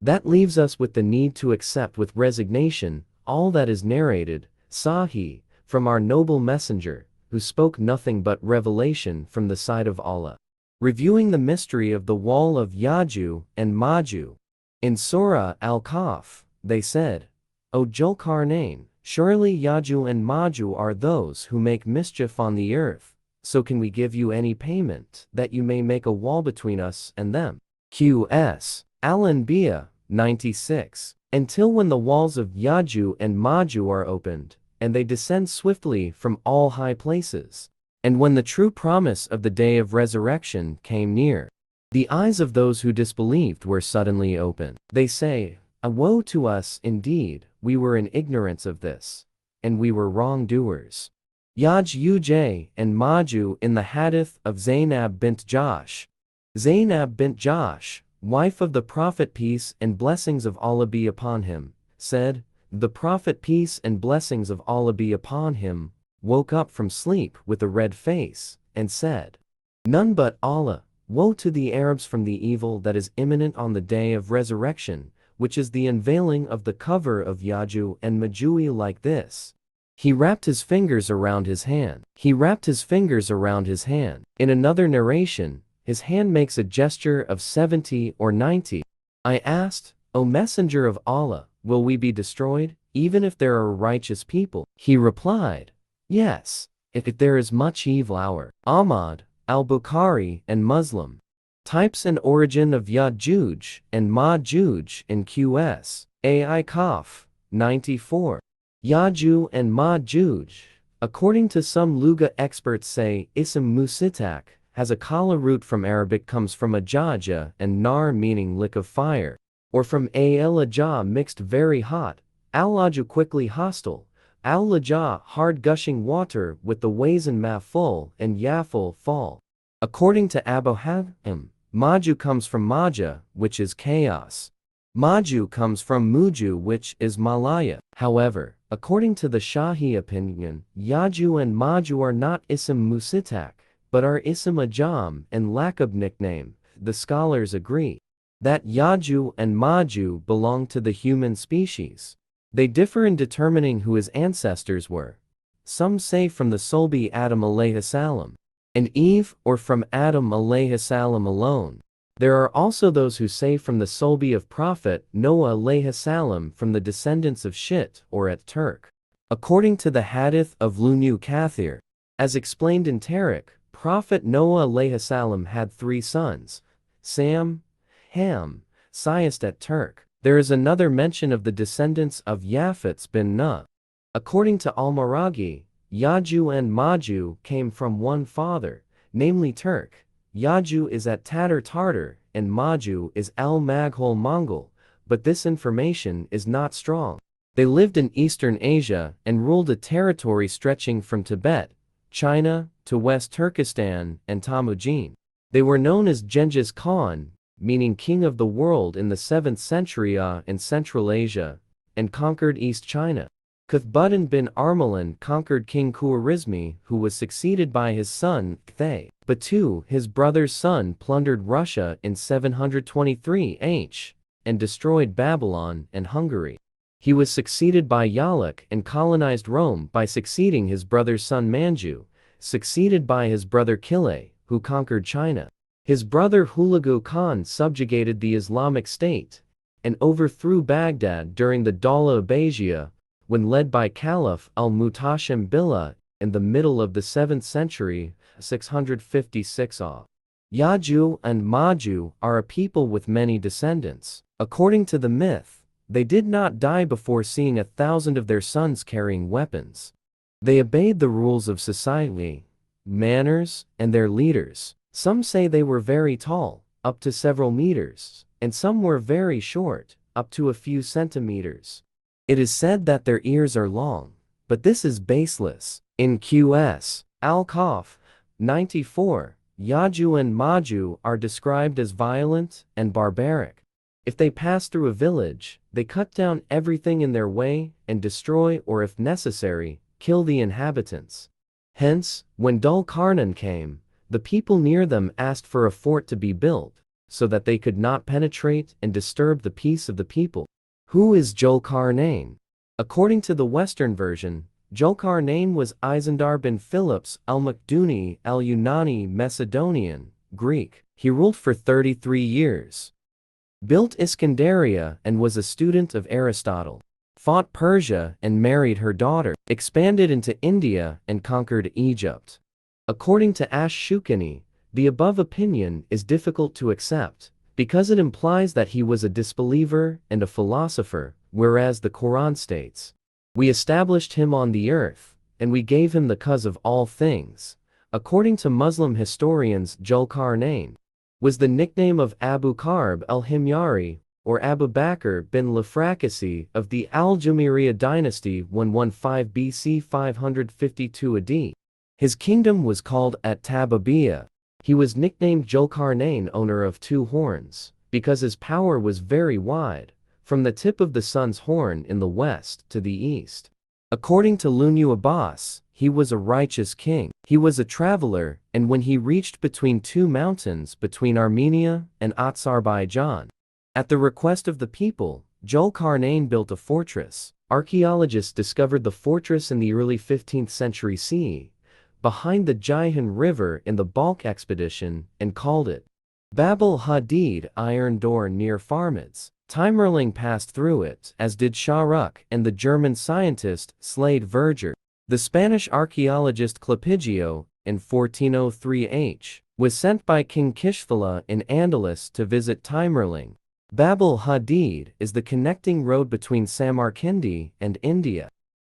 That leaves us with the need to accept with resignation all that is narrated, Sahih, from our noble messenger, who spoke nothing but revelation from the side of Allah. Reviewing the mystery of the wall of Yaju and Maju. In Surah Al-Kahf, they said, O Zulkarnain, surely Yaju and Maju are those who make mischief on the earth, so can we give you any payment that you may make a wall between us and them? Qs. Al-Anbiya, 96. Until when the walls of Yaju and Maju are opened, and they descend swiftly from all high places. And when the true promise of the day of resurrection came near, the eyes of those who disbelieved were suddenly opened. They say, woe to us indeed, we were in ignorance of this, and we were wrongdoers. Yaj and Maju in the hadith of Zainab bint Jahsh. Zainab bint Jahsh, wife of the Prophet peace and blessings of Allah be upon him, said, the Prophet peace and blessings of Allah be upon him woke up from sleep with a red face, and said, none but Allah, woe to the Arabs from the evil that is imminent on the day of resurrection, which is the unveiling of the cover of Yaju and Majui like this. He wrapped his fingers around his hand. He wrapped his fingers around his hand. In another narration, his hand makes a gesture of 70 or 90. I asked, O Messenger of Allah, will we be destroyed, even if there are righteous people? He replied, yes, if there is much evil. Our Ahmad, Al-Bukhari and Muslim. Types and origin of Yajuj and Majuj in QS. AI Kaf, 94. Yaju and Majuj, according to some Lugha experts say, Ism Musitak, has a kala root from Arabic comes from ajaja and nar meaning lick of fire, or from al-ajah mixed very hot, al-aju quickly hostile, al-ajah hard gushing water with the wazn ma full and yaful fall. According to Abu Hatim, Maju comes from Maja, which is chaos. Maju comes from Muju, which is Malaya. However, according to the Shahi opinion, Yaju and Maju are not Ism Musitak, but are Ism Ajam and Laqab nickname. The scholars agree that Yaju and Maju belong to the human species. They differ in determining who his ancestors were. Some say from the Sulbi Adam alayhi salam and Eve, or from Adam alayhi salam alone. There are also those who say from the Sulbi of Prophet Noah alayhi salam from the descendants of Shit or at Turk. According to the hadith of Lunu Kathir, as explained in Tariq, Prophet Noah alayhi salam had 3 sons, Sam, Ham, Syest at Turk. There is another mention of the descendants of Yafets bin Nuh. According to Al-Maraghi, Yaju and Maju came from one father, namely Turk. Yaju is at Tatar and Maju is Al-Maghol Mongol, but this information is not strong. They lived in Eastern Asia and ruled a territory stretching from Tibet, China, to West Turkestan and Temujin. They were known as Genghis Khan, meaning king of the world in the 7th century in Central Asia, and conquered East China. Kuthbuddin bin Armalan conquered King Khwarizmi, who was succeeded by his son, Kthay. Batu, his brother's son, plundered Russia in 723 H. and destroyed Babylon and Hungary. He was succeeded by Yaluk and colonized Rome by succeeding his brother's son Manju, succeeded by his brother Kilay, who conquered China. His brother Hulagu Khan subjugated the Islamic State and overthrew Baghdad during the Dawla Abbasiyya, when led by Caliph al-Mutashim Billah in the middle of the 7th century, 656 AH. Yaju and Maju are a people with many descendants. According to the myth, they did not die before seeing 1,000 of their sons carrying weapons. They obeyed the rules of society, manners, and their leaders. Some say they were very tall, up to several meters, and some were very short, up to a few centimeters. It is said that their ears are long, but this is baseless. In QS. Al-Kahf, 94, Yaju and Maju are described as violent and barbaric. If they pass through a village, they cut down everything in their way and destroy or if necessary, kill the inhabitants. Hence, when Dul Qarnayn came, the people near them asked for a fort to be built, so that they could not penetrate and disturb the peace of the people. Who is Zulkarnain? According to the Western version, Zulkarnain was Isendar bin Philips al-Makduni al-Yunani Macedonian, Greek. He ruled for 33 years. Built Iskandaria and was a student of Aristotle. Fought Persia and married her daughter. Expanded into India and conquered Egypt. According to Ash-Shukani, the above opinion is difficult to accept, because it implies that he was a disbeliever and a philosopher, whereas the Quran states, "We established him on the earth, and we gave him the cause of all things." According to Muslim historians, Zulkarnain was the nickname of Abu Karb al-Himyari, or Abu Bakr bin Lafrakasi of the Al-Jumayriyya dynasty 115 BC 552 AD. His kingdom was called At-Tababiyya. He was nicknamed Zulkarnain, owner of two horns, because his power was very wide, from the tip of the sun's horn in the west to the east. According to Lunu Abbas, he was a righteous king. He was a traveler, and when he reached between two mountains between Armenia and Azerbaijan, at the request of the people, Zulkarnain built a fortress. Archaeologists discovered the fortress in the early 15th century CE, behind the Jaihan River in the Balkh expedition, and called it Bab al-Hadid, Iron Door near Farmids. Timerling passed through it, as did Shahrukh and the German scientist Slade Verger. The Spanish archaeologist Clopigio, in 1403 was sent by King Kishfala in Andalus to visit Timerling. Bab al-Hadid is the connecting road between Samarkandi and India.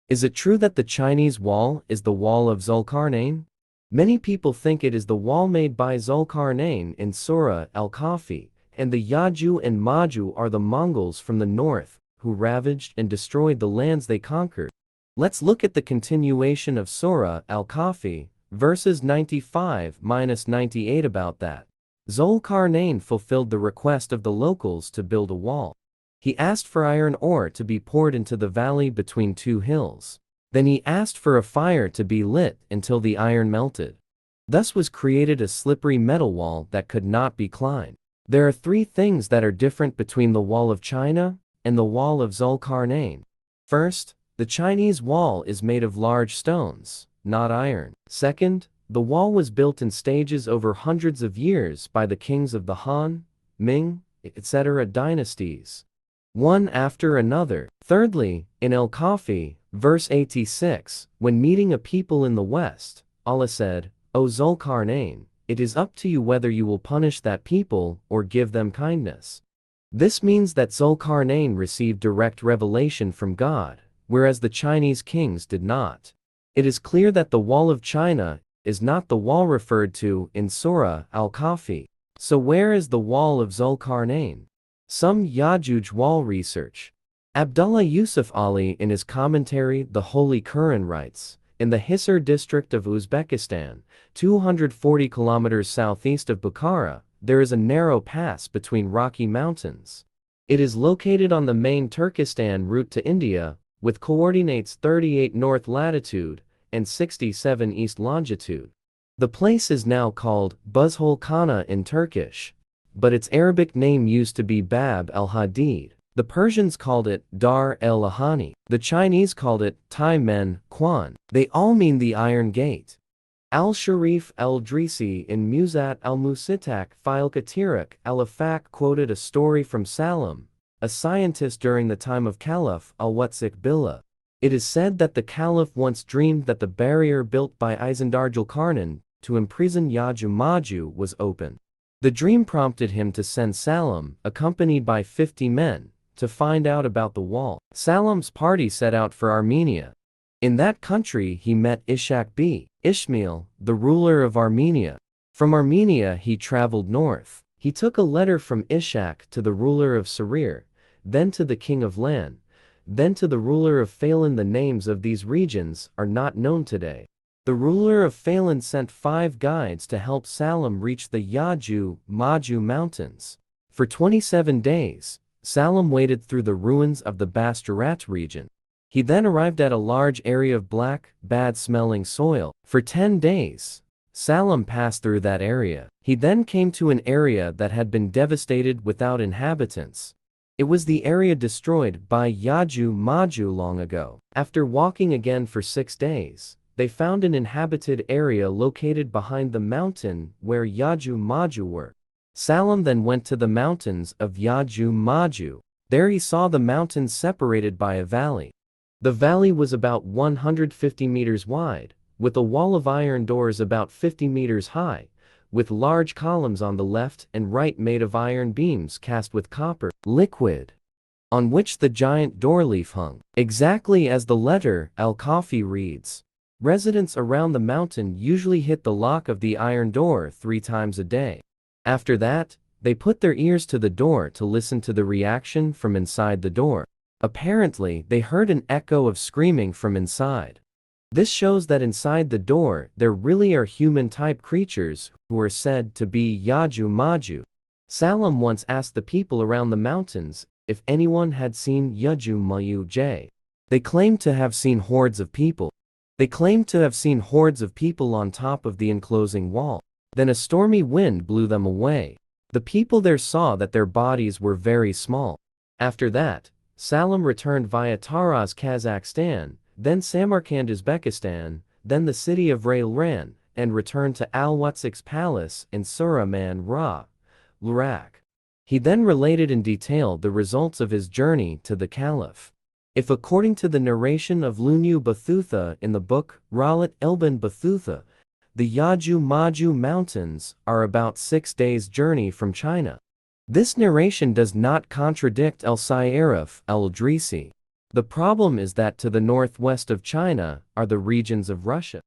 Is it true that the Chinese wall is the wall of Zulkarnain? Many people think it is the wall made by Zulkarnain in Surah Al-Kahfi, and the Yaju and Maju are the Mongols from the north, who ravaged and destroyed the lands they conquered. Let's look at the continuation of Surah Al-Kahfi, verses 95-98 about that. Zulkarnain fulfilled the request of the locals to build a wall. He asked for iron ore to be poured into the valley between two hills. Then he asked for a fire to be lit until the iron melted. Thus was created a slippery metal wall that could not be climbed. There are three things that are different between the wall of China and the wall of Zulkarnain. First, the Chinese wall is made of large stones, not iron. Second, the wall was built in stages over hundreds of years by the kings of the Han, Ming, etc. dynasties, one after another. Thirdly, in Al-Kahfi, verse 86, when meeting a people in the west, Allah said, "O Zulkarnain, it is up to you whether you will punish that people or give them kindness." This means that Zulkarnain received direct revelation from God, whereas the Chinese kings did not. It is clear that the wall of China is not the wall referred to in Surah Al-Kahfi. So where is the wall of Zulkarnain? Some Yajuj wall research. Abdullah Yusuf Ali in his commentary The Holy Quran writes, in the Hisar district of Uzbekistan, 240 kilometers southeast of Bukhara, there is a narrow pass between rocky mountains. It is located on the main Turkestan route to India, with coordinates 38 north latitude and 67 east longitude. The place is now called Buzhol Khana in Turkish, but its Arabic name used to be Bab al-Hadid. The Persians called it Dar el-Lahani. The Chinese called it Tai Men Quan. They all mean the Iron Gate. Al-Sharif al-Drisi in Muzat al-Musitak Filkatirak al-Afak quoted a story from Salam, a scientist during the time of Caliph al-Watsik Billah. It is said that the Caliph once dreamed that the barrier built by Isendar Zulkarnain to imprison Yaju Maju was open. The dream prompted him to send Salam, accompanied by 50 men, to find out about the wall. Salam's party set out for Armenia. In that country he met Ishak b. Ishmael, the ruler of Armenia. From Armenia he traveled north. He took a letter from Ishak to the ruler of Sarir, then to the king of Lan, then to the ruler of Phalan. The names of these regions are not known today. The ruler of Phalan sent 5 guides to help Salam reach the Yaju Maju mountains. For 27 days, Salam waded through the ruins of the Bastarat region. He then arrived at a large area of black, bad-smelling soil. For 10 days, Salam passed through that area. He then came to an area that had been devastated without inhabitants. It was the area destroyed by Yaju-Maju long ago. After walking again for 6 days, they found an inhabited area located behind the mountain where Yaju-Maju were. Salam then went to the mountains of Yaju-Maju. There he saw the mountains separated by a valley. The valley was about 150 meters wide, with a wall of iron doors about 50 meters high, with large columns on the left and right made of iron beams cast with copper liquid, on which the giant door leaf hung. Exactly as the letter Al-Kafi reads. Residents around the mountain usually hit the lock of the iron door 3 times a day. After that, they put their ears to the door to listen to the reaction from inside the door. Apparently, they heard an echo of screaming from inside. This shows that inside the door, there really are human-type creatures who are said to be Yaju-Maju. Salam once asked the people around the mountains if anyone had seen Yaju-Maju. They claimed to have seen hordes of people. On top of the enclosing wall. Then a stormy wind blew them away. The people there saw that their bodies were very small. After that, Salam returned via Taraz, Kazakhstan, then Samarkand, Uzbekistan, then the city of Railran, and returned to Al-Watsiq's palace in Suraman Ra, Iraq. He then related in detail the results of his journey to the Caliph. If according to the narration of Lunu Batutha in the book Ralat Elban Batutha, the Yaju-Maju mountains are about 6 days' journey from China. This narration does not contradict al-Sayyarif al-Idrisi. The problem is that to the northwest of China are the regions of Russia.